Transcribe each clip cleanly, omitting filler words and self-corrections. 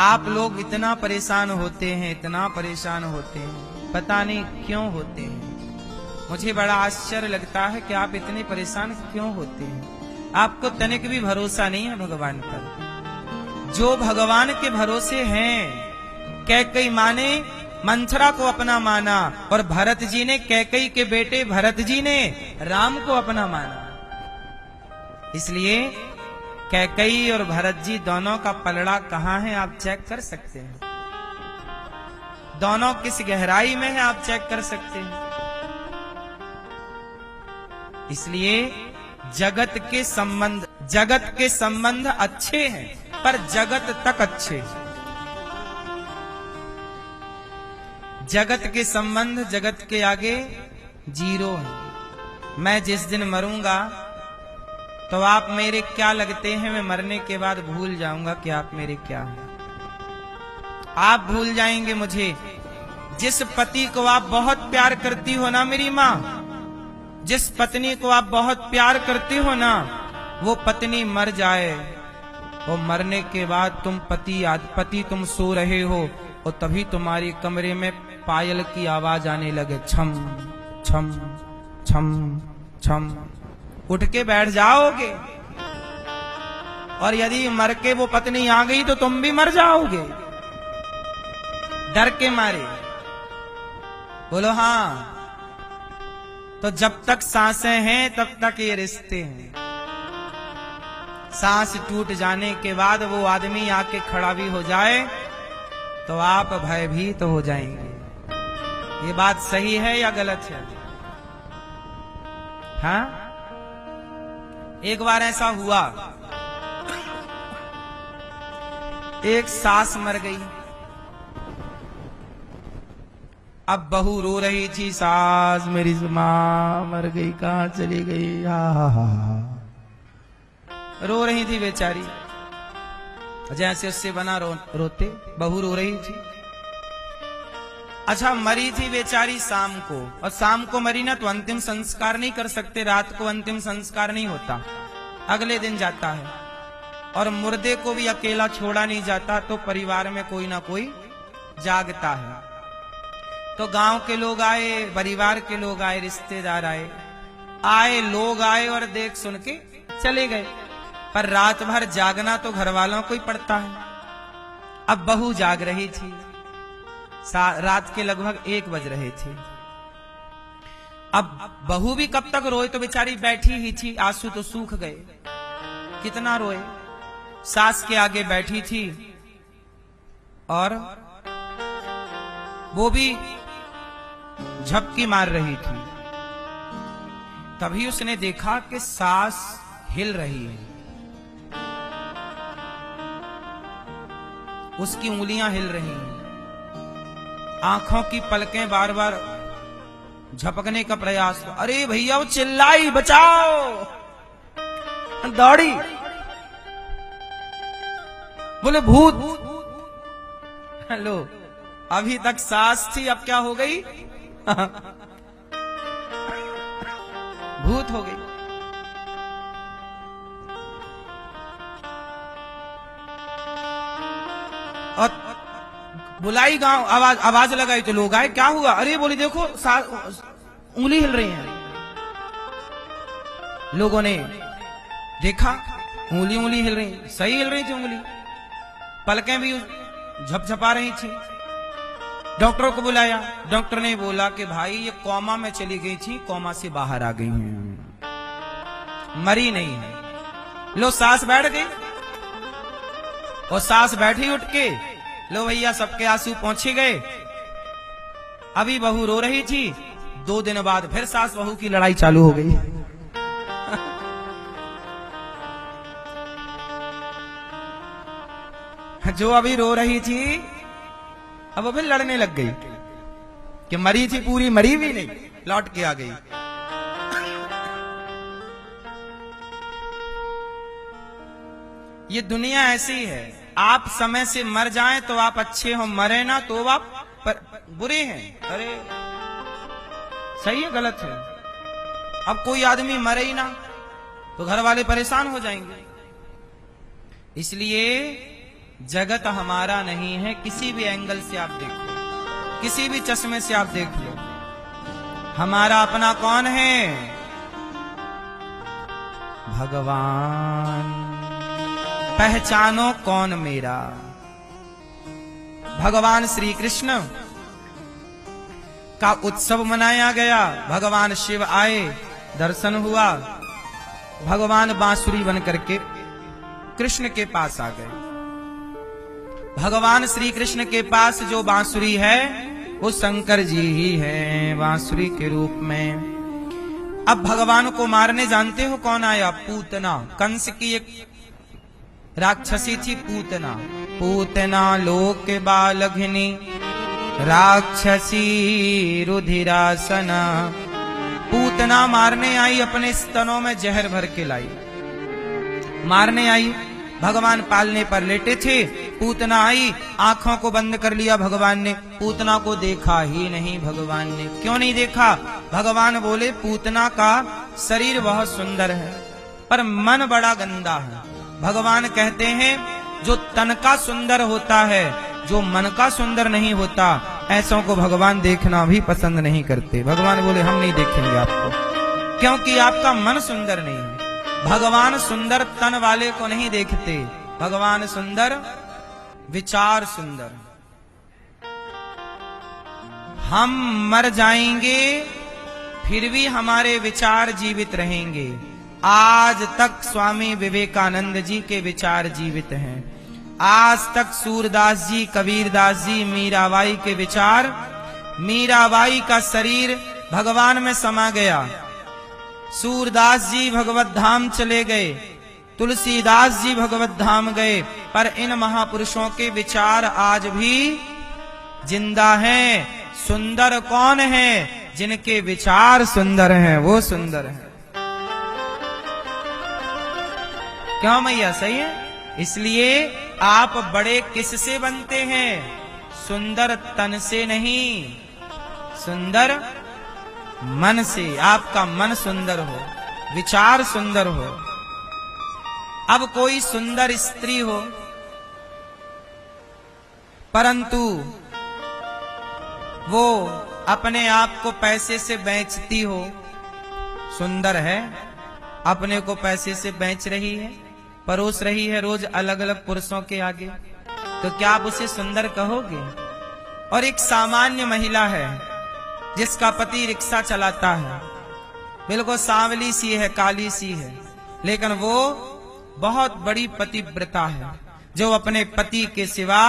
आप लोग इतना परेशान होते हैं, इतना परेशान होते हैं, पता नहीं क्यों होते हैं। मुझे बड़ा आश्चर्य लगता है कि आप इतने परेशान क्यों होते हैं। आपको तनिक भी भरोसा नहीं है भगवान पर। जो भगवान के भरोसे हैं, कैकेयी माँ ने मंथरा को अपना माना और भरत जी ने, कैकेयी के बेटे भरत जी ने राम को अपना माना। इसलिए कैकेयी और भरत जी दोनों का पलड़ा कहां है आप चेक कर सकते हैं। दोनों किस गहराई में है आप चेक कर सकते हैं। इसलिए जगत के संबंध अच्छे हैं, पर जगत तक अच्छे हैं। जगत के संबंध जगत के आगे जीरो है। मैं जिस दिन मरूंगा तो आप मेरे क्या लगते हैं, मैं मरने के बाद भूल जाऊंगा कि आप मेरे क्या हैं। आप भूल जाएंगे मुझे। जिस पति को आप बहुत प्यार करती हो ना मेरी माँ, जिस पत्नी को आप बहुत प्यार करते हो ना, वो पत्नी मर जाए और मरने के बाद पति तुम सो रहे हो और तभी तुम्हारे कमरे में पायल की आवाज आने लगे, छम छम छम छम। उठ के बैठ जाओगे, और यदि मर के वो पत्नी आ गई तो तुम भी मर जाओगे डर के मारे। बोलो हाँ। तो जब तक सांसें हैं तब तक ये रिश्ते हैं। सांस टूट जाने के बाद वो आदमी आके खड़ा भी हो जाए तो आप भयभीत तो हो जाएंगे। ये बात सही है या गलत है? हाँ? एक बार ऐसा हुआ, एक सास मर गई। अब बहू रो रही थी, सास मेरी मां मर गई, कहां चली गई, हा। रो रही थी बेचारी, जैसे उससे बना रोते बहू रो रही थी। अच्छा, मरी थी बेचारी शाम को, और शाम को मरी ना तो अंतिम संस्कार नहीं कर सकते। रात को अंतिम संस्कार नहीं होता, अगले दिन जाता है। और मुर्दे को भी अकेला छोड़ा नहीं जाता, तो परिवार में कोई ना कोई जागता है। तो गांव के लोग आए, परिवार के लोग आए, रिश्तेदार आए, लोग आए और देख सुन के चले गए। पर रात भर जागना तो घर वालों को ही पड़ता है। अब बहू जाग रही थी, रात के लगभग 1 बज रहे थे। अब बहू भी कब तक रोए, तो बेचारी बैठी ही थी, आंसू तो सूख गए, कितना रोए। सास के आगे बैठी थी और वो भी झपकी मार रही थी। तभी उसने देखा कि सास हिल रही है, उसकी उंगलियां हिल रही हैं, आंखों की पलकें बार बार झपकने का प्रयास। अरे भैया, वो चिल्लाई, बचाओ, दौड़ी, बोले भूत। हेलो, अभी तक सास थी, अब क्या हो गई? भूत हो गई। और बुलाई गांव, आवाज लगाई तो लोग आए, क्या हुआ? अरे बोली देखो, उंगली हिल रही है। लोगों ने देखा, उंगली हिल रही, सही हिल रही थी उंगली, पलकें भी झपझपा रही थी। डॉक्टर को बुलाया, डॉक्टर ने बोला कि भाई ये कोमा में चली गई थी, कोमा से बाहर आ गई हैं, मरी नहीं है। लो, सास बैठ गई, और सास बैठी उठ के, लो भैया सबके आंसू पहुंचे गए। अभी बहू रो रही थी, 2 दिन बाद फिर सास बहू की लड़ाई चालू हो गई। जो अभी रो रही थी अब अभी लड़ने लग गई कि मरी थी, पूरी मरी भी नहीं, लौट के आ गई। ये दुनिया ऐसी है, आप समय से मर जाएं तो आप अच्छे हो, मरे ना तो आप बुरे हैं। अरे सही है गलत है? अब कोई आदमी मरे ही ना तो घर वाले परेशान हो जाएंगे। इसलिए जगत हमारा नहीं है। किसी भी एंगल से आप देखो, किसी भी चश्मे से आप देख लो, हमारा अपना कौन है? भगवान। पहचानो कौन मेरा? भगवान श्री कृष्ण का उत्सव मनाया गया। भगवान शिव आए, दर्शन हुआ। भगवान बांसुरी बन करके कृष्ण के पास आ गए। भगवान श्री कृष्ण के पास जो बांसुरी है वो शंकर जी ही है बांसुरी के रूप में। अब भगवान को मारने जानते हो कौन आया? पूतना। कंस की एक राक्षसी थी पूतना। पूतना लोक बालघिनी राक्षसी रुधिरासना। पूतना मारने आई, अपने स्तनों में जहर भर के लाई, मारने आई। भगवान पालने पर लेटे थे, पूतना आई, आंखों को बंद कर लिया भगवान ने। पूतना को देखा ही नहीं भगवान ने। क्यों नहीं देखा? भगवान बोले पूतना का शरीर बहुत सुंदर है पर मन बड़ा गंदा है। भगवान कहते हैं जो तन का सुंदर होता है, जो मन का सुंदर नहीं होता, ऐसों को भगवान देखना भी पसंद नहीं करते। भगवान बोले हम नहीं देखेंगे आपको, क्योंकि आपका मन सुंदर नहीं है। भगवान सुंदर तन वाले को नहीं देखते, भगवान सुंदर विचार सुंदर। हम मर जाएंगे फिर भी हमारे विचार जीवित रहेंगे। आज तक स्वामी विवेकानंद जी के विचार जीवित हैं। आज तक सूरदास जी, कबीरदास जी, मीराबाई के विचार, मीराबाई का शरीर भगवान में समा गया। सूरदास जी भगवत धाम चले गए, तुलसीदास जी भगवत धाम गए, पर इन महापुरुषों के विचार आज भी जिंदा हैं। सुंदर कौन है? जिनके विचार सुंदर हैं वो सुंदर है। क्यों मैया? सही है। इसलिए आप बड़े किससे बनते हैं? सुंदर तन से नहीं, सुंदर मन से। आपका मन सुंदर हो, विचार सुंदर हो। अब कोई सुंदर स्त्री हो परंतु वो अपने आप को पैसे से बेचती हो, सुंदर है, अपने को पैसे से बेच रही है, परोस रही है रोज अलग अलग पुरुषों के आगे, तो क्या आप उसे सुंदर कहोगे? और एक सामान्य महिला है जिसका पति रिक्शा चलाता है, बिल्कुल सांवली सी है, काली सी है, लेकिन वो बहुत बड़ी पतिव्रता है, जो अपने पति के सिवा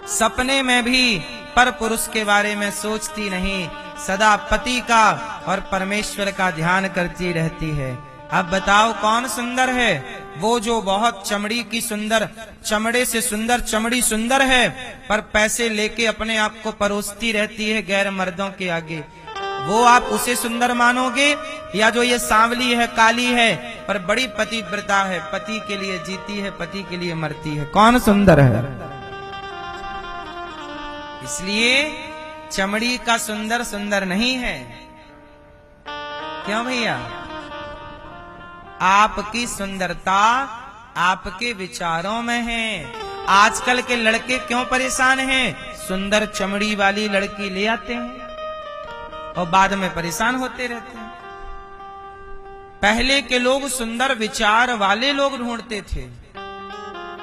सपने में भी पर पुरुष के बारे में सोचती नहीं, सदा पति का और परमेश्वर का ध्यान करती रहती है। अब बताओ कौन सुंदर है? वो जो बहुत चमड़ी की सुंदर, चमड़े से सुंदर चमड़ी सुंदर है, पर पैसे लेके अपने आप को परोसती रहती है गैर मर्दों के आगे, वो आप उसे सुंदर मानोगे? या जो ये सांवली है, काली है, पर बड़ी पतिव्रता है, पति के लिए जीती है, पति के लिए मरती है, कौन सुंदर है? इसलिए चमड़ी का सुंदर सुंदर नहीं है। क्यों भैया? आपकी सुंदरता आपके विचारों में है। आजकल के लड़के क्यों परेशान हैं? सुंदर चमड़ी वाली लड़की ले आते हैं और बाद में परेशान होते रहते हैं। पहले के लोग सुंदर विचार वाले लोग ढूंढते थे,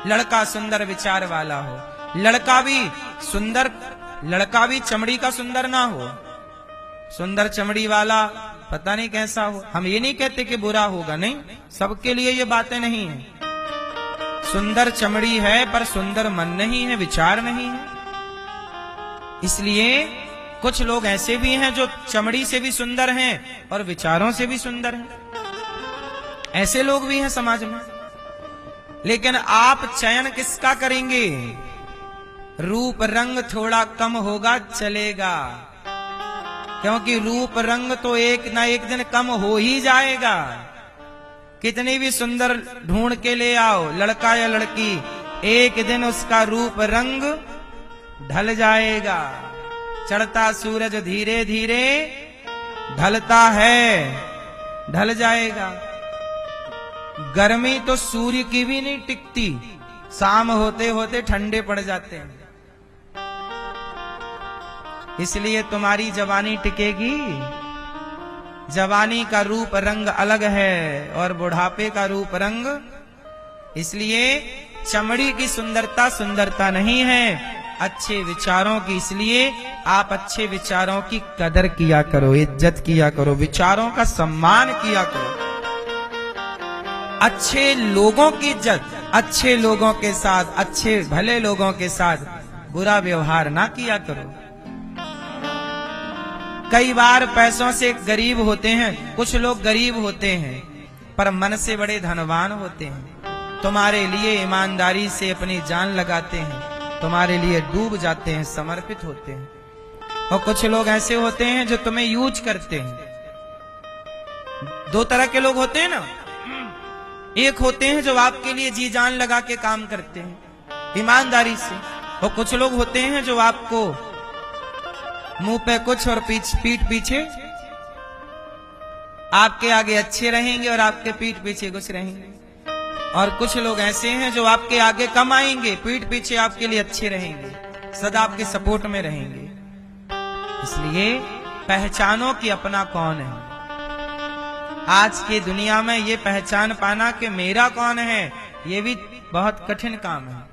लड़का सुंदर विचार वाला हो, लड़का भी सुंदर, लड़का भी चमड़ी का सुंदर ना हो, सुंदर चमड़ी वाला पता नहीं कैसा हो। हम ये नहीं कहते कि बुरा होगा, नहीं, सबके लिए ये बातें नहीं है। सुंदर चमड़ी है पर सुंदर मन नहीं है, विचार नहीं है। इसलिए कुछ लोग ऐसे भी हैं जो चमड़ी से भी सुंदर हैं और विचारों से भी सुंदर हैं, ऐसे लोग भी हैं समाज में। लेकिन आप चयन किसका करेंगे? रूप रंग थोड़ा कम होगा चलेगा, क्योंकि रूप रंग तो एक ना एक दिन कम हो ही जाएगा। कितनी भी सुंदर ढूंढ के ले आओ, लड़का या लड़की, एक दिन उसका रूप रंग ढल जाएगा। चढ़ता सूरज धीरे धीरे ढलता है, ढल जाएगा। गर्मी तो सूर्य की भी नहीं टिकती, शाम होते होते ठंडे पड़ जाते हैं। इसलिए तुम्हारी जवानी टिकेगी। जवानी का रूप रंग अलग है और बुढ़ापे का रूप रंग। इसलिए चमड़ी की सुंदरता सुंदरता नहीं है, अच्छे विचारों की। इसलिए आप अच्छे विचारों की कदर किया करो, इज्जत किया करो, विचारों का सम्मान किया करो। अच्छे लोगों की इज्जत, अच्छे लोगों के साथ, अच्छे भले लोगों के साथ बुरा व्यवहार ना किया करो। कई बार पैसों से गरीब होते हैं, कुछ लोग गरीब होते हैं पर मन से बड़े धनवान होते हैं। तुम्हारे लिए ईमानदारी से अपनी जान लगाते हैं, तुम्हारे लिए डूब जाते हैं, समर्पित होते हैं। और कुछ लोग ऐसे होते हैं जो तुम्हें यूज करते हैं। दो तरह के लोग होते हैं ना, एक होते हैं जो आपके लिए जी जान लगा के काम करते हैं ईमानदारी से, और कुछ लोग होते हैं जो आपको मुंह पे कुछ और पीठ पीछे, आपके आगे अच्छे रहेंगे और आपके पीठ पीछे कुछ रहेंगे। और कुछ लोग ऐसे हैं जो आपके आगे कम आएंगे, पीठ पीछे आपके लिए अच्छे रहेंगे, सदा आपके सपोर्ट में रहेंगे। इसलिए पहचानो कि अपना कौन है। आज की दुनिया में ये पहचान पाना कि मेरा कौन है, ये भी बहुत कठिन काम है।